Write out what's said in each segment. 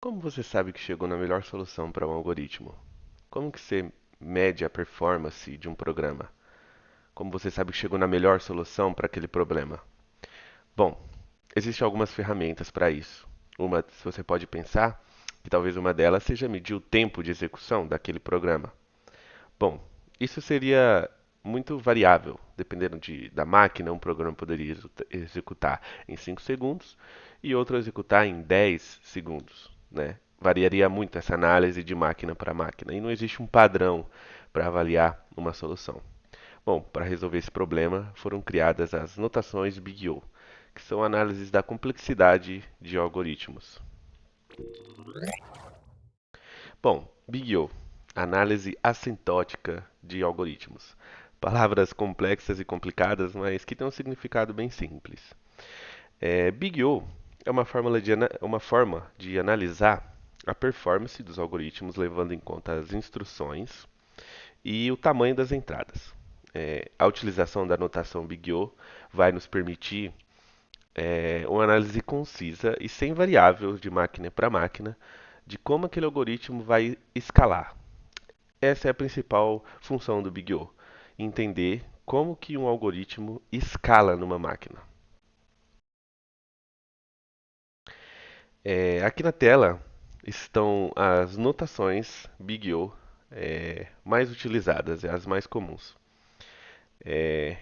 Como você sabe que chegou na melhor solução para um algoritmo? Como que você mede a performance de um programa? Como você sabe que chegou na melhor solução para aquele problema? Bom, existem algumas ferramentas para isso. Uma, se você pode pensar, que talvez uma delas seja medir o tempo de execução daquele programa. Bom, isso seria muito variável, dependendo da máquina, um programa poderia executar em 5 segundos e outro executar em 10 segundos, né? Variaria muito essa análise de máquina para máquina e não existe um padrão para avaliar uma solução. Bom, para resolver esse problema foram criadas as notações Big O, que são análises da complexidade de algoritmos. Bom, Big O, análise assintótica de algoritmos. Palavras complexas e complicadas, mas que têm um significado bem simples. Big O é uma forma de analisar a performance dos algoritmos levando em conta as instruções e o tamanho das entradas. A utilização da notação Big O vai nos permitir uma análise concisa e sem variável de máquina para máquina de como aquele algoritmo vai escalar. Essa é a principal função do Big O, entender como que um algoritmo escala numa máquina. Aqui na tela estão as notações Big O mais utilizadas, as mais comuns. É,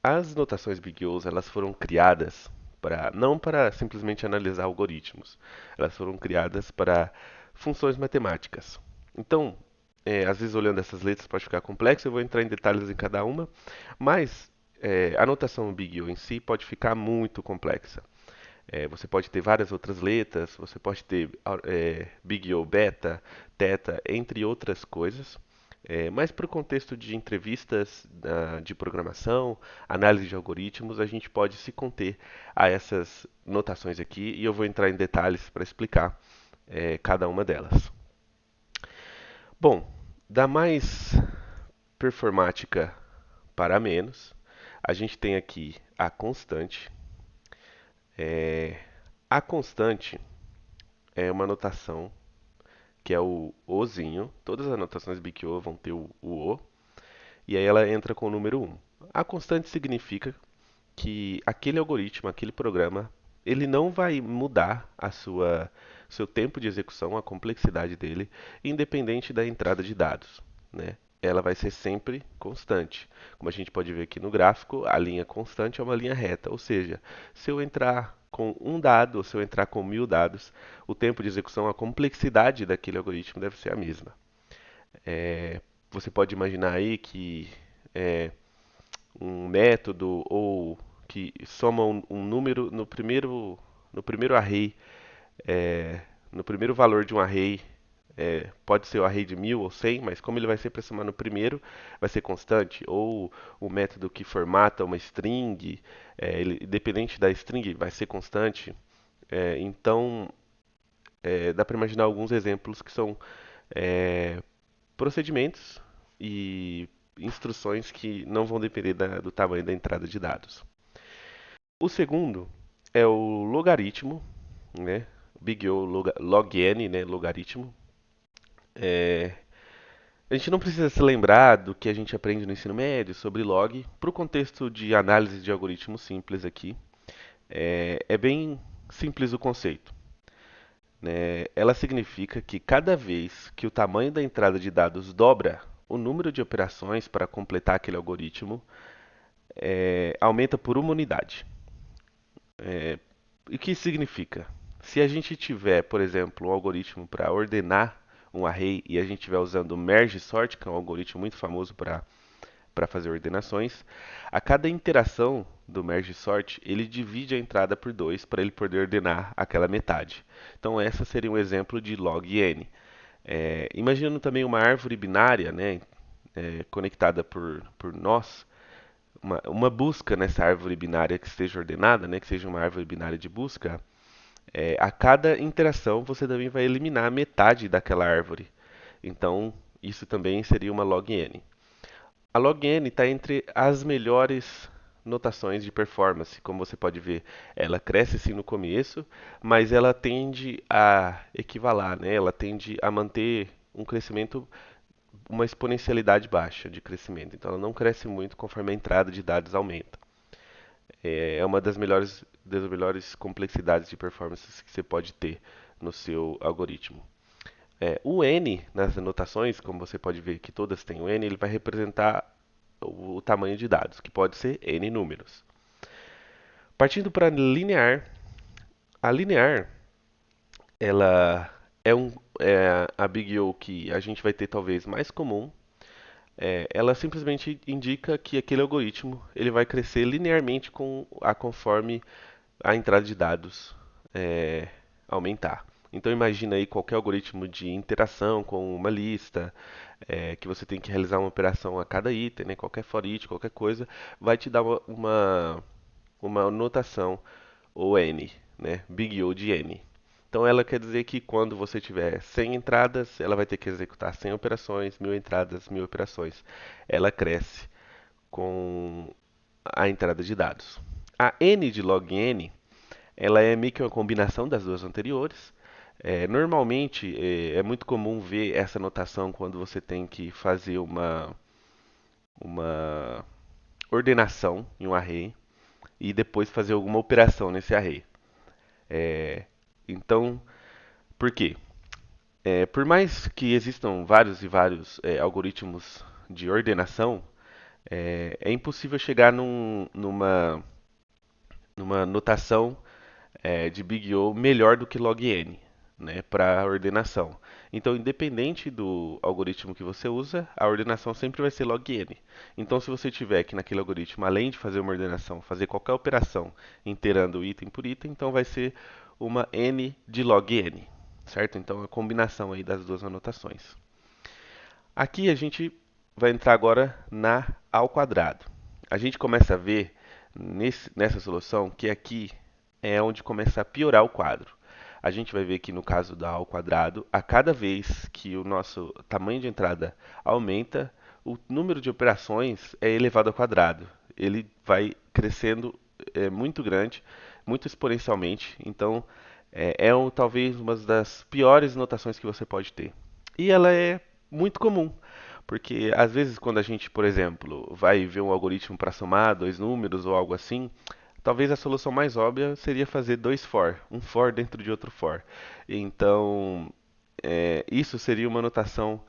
as notações Big O's elas foram criadas para não para simplesmente analisar algoritmos, elas foram criadas para funções matemáticas. Então, às vezes olhando essas letras pode ficar complexo, eu vou entrar em detalhes em cada uma, mas a notação Big O em si pode ficar muito complexa. Você pode ter várias outras letras, você pode ter Big O beta, teta, entre outras coisas. Mas para o contexto de entrevistas de programação, análise de algoritmos, a gente pode se conter a essas notações aqui e eu vou entrar em detalhes para explicar cada uma delas. Bom, da mais performática para menos, a gente tem aqui a constante. É, a constante é uma notação que é o Ozinho. Todas as anotações BQ vão ter o O. E aí ela entra com o número um. A constante significa que aquele algoritmo, aquele programa, ele não vai mudar seu tempo de execução, a complexidade dele, independente da entrada de dados, né? Ela vai ser sempre constante. Como a gente pode ver aqui no gráfico, a linha constante é uma linha reta, ou seja, se eu entrar com um dado ou se eu entrar com 1.000 dados, o tempo de execução, a complexidade daquele algoritmo deve ser a mesma. É, você pode imaginar aí que é, um método ou que soma um número no primeiro array, é, no primeiro valor de um array, pode ser o array de 1.000 ou 100, mas como ele vai sempre somar no primeiro, vai ser constante. Ou o método que formata uma string, independente da string, vai ser constante. Então, dá para imaginar alguns exemplos que são é, procedimentos e instruções que não vão depender do tamanho da entrada de dados. O segundo é o logaritmo, né? Big O log n, né? Logaritmo. É, a gente não precisa se lembrar do que a gente aprende no ensino médio sobre log. Para o contexto de análise de algoritmos simples aqui, é bem simples o conceito, né? Ela significa que cada vez que o tamanho da entrada de dados dobra, o número de operações para completar aquele algoritmo aumenta por uma unidade. É, o que significa? Se a gente tiver, por exemplo, um algoritmo para ordenar um array e a gente estiver usando o merge sort, que é um algoritmo muito famoso para fazer ordenações, a cada interação do merge sort, ele divide a entrada por 2 para ele poder ordenar aquela metade. Então, essa seria um exemplo de log n. Imaginando também uma árvore binária, né, conectada por nós, uma busca nessa árvore binária que esteja ordenada, né, que seja uma árvore binária de busca, a cada interação você também vai eliminar metade daquela árvore. Então, isso também seria uma log n. A log n está entre as melhores notações de performance. Como você pode ver, ela cresce sim no começo, mas ela tende a equivalar, né? Ela tende a manter um crescimento, uma exponencialidade baixa de crescimento. Então ela não cresce muito conforme a entrada de dados aumenta. É uma das melhores complexidades de performance que você pode ter no seu algoritmo. O N nas anotações, como você pode ver que todas têm o N, ele vai representar o tamanho de dados, que pode ser N números. Partindo para linear, a linear ela é a Big O que a gente vai ter talvez mais comum. Ela simplesmente indica que aquele algoritmo ele vai crescer linearmente conforme a entrada de dados é, aumentar. Então imagina aí qualquer algoritmo de interação com uma lista, que você tem que realizar uma operação a cada item, né? Qualquer for each, qualquer coisa, vai te dar uma notação ou n, né? Big O de n. Então ela quer dizer que quando você tiver 100 entradas, ela vai ter que executar 100 operações, 1000 entradas, 1000 operações. Ela cresce com a entrada de dados. A n de log n, ela é meio que uma combinação das duas anteriores. Normalmente é muito comum ver essa notação quando você tem que fazer uma ordenação em um array e depois fazer alguma operação nesse array. É, então, por quê? Por mais que existam vários e vários algoritmos de ordenação, é impossível chegar numa notação de Big O melhor do que log n, né, para ordenação. Então, independente do algoritmo que você usa, a ordenação sempre vai ser log n. Então, se você tiver que naquele algoritmo, além de fazer uma ordenação, fazer qualquer operação inteirando item por item, então vai ser uma n de log n, certo? Então, a combinação aí das duas anotações. Aqui a gente vai entrar agora na ao quadrado. A gente começa a ver nessa solução que aqui é onde começa a piorar o quadro. A gente vai ver que no caso da ao quadrado, a cada vez que o nosso tamanho de entrada aumenta, o número de operações é elevado ao quadrado. Ele vai crescendo muito grande, muito exponencialmente. Então, talvez uma das piores notações que você pode ter. E ela é muito comum, porque às vezes quando a gente, por exemplo, vai ver um algoritmo para somar dois números ou algo assim, talvez a solução mais óbvia seria fazer dois for, um for dentro de outro for. Então, isso seria uma notação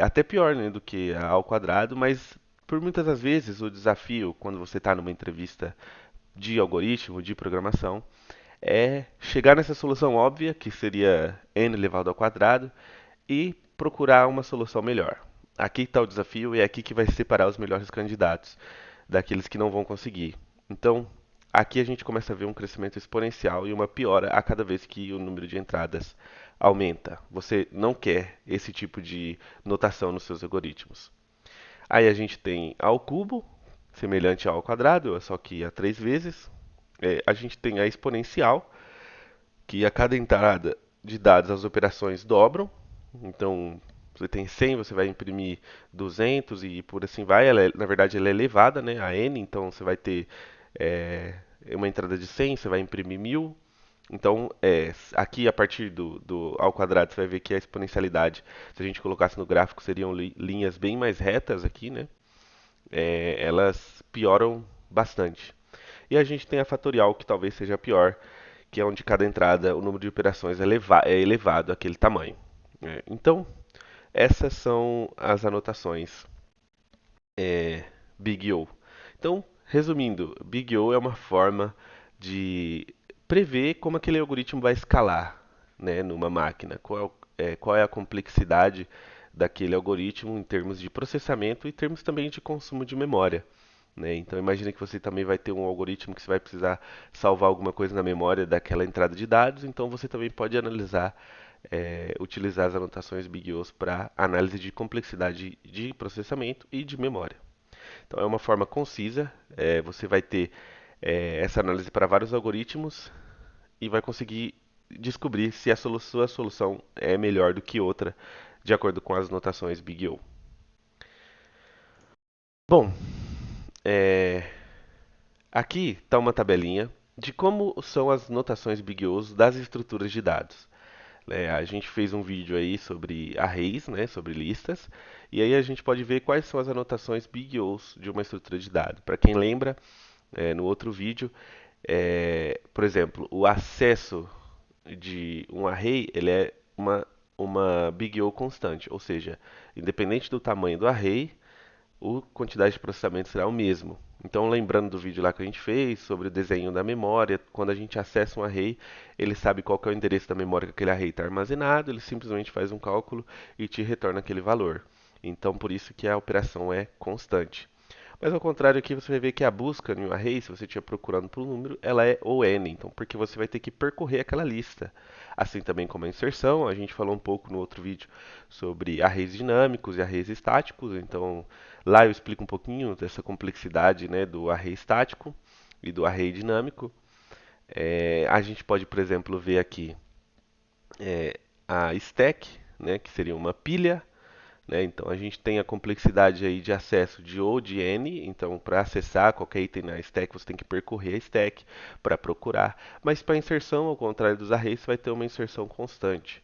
até pior, né, do que a ao quadrado, mas por muitas das vezes o desafio quando você está numa entrevista de algoritmo, de programação, é chegar nessa solução óbvia, que seria n elevado ao quadrado, e procurar uma solução melhor. Aqui está o desafio e é aqui que vai separar os melhores candidatos daqueles que não vão conseguir. Então, aqui a gente começa a ver um crescimento exponencial e uma piora a cada vez que o número de entradas aumenta. Você não quer esse tipo de notação nos seus algoritmos. Aí a gente tem ao cubo, semelhante ao quadrado, só que a 3 vezes. A gente tem a exponencial, que a cada entrada de dados as operações dobram. Então, você tem 100, você vai imprimir 200 e por assim vai. Na verdade, ela é elevada, né, a n, então você vai ter é, uma entrada de 100, você vai imprimir 1000. Então, aqui a partir do ao quadrado, você vai ver que a exponencialidade, se a gente colocasse no gráfico, seriam linhas bem mais retas aqui, né? Elas pioram bastante. E a gente tem a fatorial, que talvez seja pior, que é onde cada entrada, o número de operações é elevado àquele tamanho. Então, essas são as anotações Big O. Então, resumindo, Big O é uma forma de prever como aquele algoritmo vai escalar, né, numa máquina. Qual é a complexidade daquele algoritmo em termos de processamento e em termos também de consumo de memória. Né? Então imagine que você também vai ter um algoritmo que você vai precisar salvar alguma coisa na memória daquela entrada de dados, então você também pode utilizar as anotações Big O's para análise de complexidade de processamento e de memória. Então é uma forma concisa, você vai ter essa análise para vários algoritmos e vai conseguir descobrir se a sua solução é melhor do que outra, de acordo com as notações Big O. Bom, é, Aqui está uma tabelinha de como são as notações Big O's das estruturas de dados. A gente fez um vídeo aí sobre arrays, né, sobre listas, e aí a gente pode ver quais são as anotações Big O's de uma estrutura de dados. Para quem lembra, no outro vídeo, por exemplo, o acesso de um array, ele é uma Big O constante, ou seja, independente do tamanho do array, a quantidade de processamento será o mesmo. Então, lembrando do vídeo lá que a gente fez sobre o desenho da memória, quando a gente acessa um array, ele sabe qual que é o endereço da memória que aquele array está armazenado, ele simplesmente faz um cálculo e te retorna aquele valor. Então, por isso que a operação é constante. Mas ao contrário aqui, você vai ver que a busca em um array, se você estiver procurando por um número, ela é ON, então porque você vai ter que percorrer aquela lista. Assim também como a inserção, a gente falou um pouco no outro vídeo sobre arrays dinâmicos e arrays estáticos, então lá eu explico um pouquinho dessa complexidade, né, do array estático e do array dinâmico. A gente pode, por exemplo, ver aqui a stack, né, que seria uma pilha, né? Então a gente tem a complexidade aí de acesso de O de N, então para acessar qualquer item na stack você tem que percorrer a stack para procurar. Mas para inserção, ao contrário dos arrays, você vai ter uma inserção constante,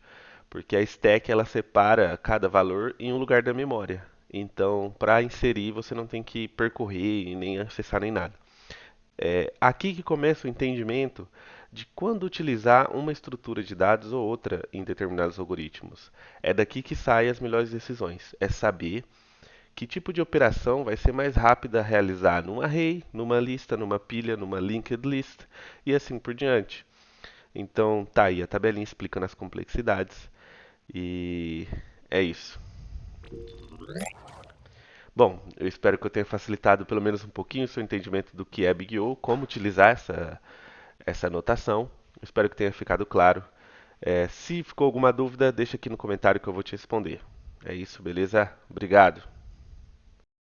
porque a stack ela separa cada valor em um lugar da memória. Então, para inserir, você não tem que percorrer e nem acessar nem nada. Aqui que começa o entendimento de quando utilizar uma estrutura de dados ou outra em determinados algoritmos. É daqui que saem as melhores decisões. É saber que tipo de operação vai ser mais rápida a realizar num array, numa lista, numa pilha, numa linked list e assim por diante. Então, tá aí a tabelinha explicando as complexidades e é isso. Bom, eu espero que eu tenha facilitado pelo menos um pouquinho o seu entendimento do que é Big O, como utilizar essa anotação. Espero que tenha ficado claro. Se ficou alguma dúvida, deixa aqui no comentário que eu vou te responder. É isso, beleza? Obrigado.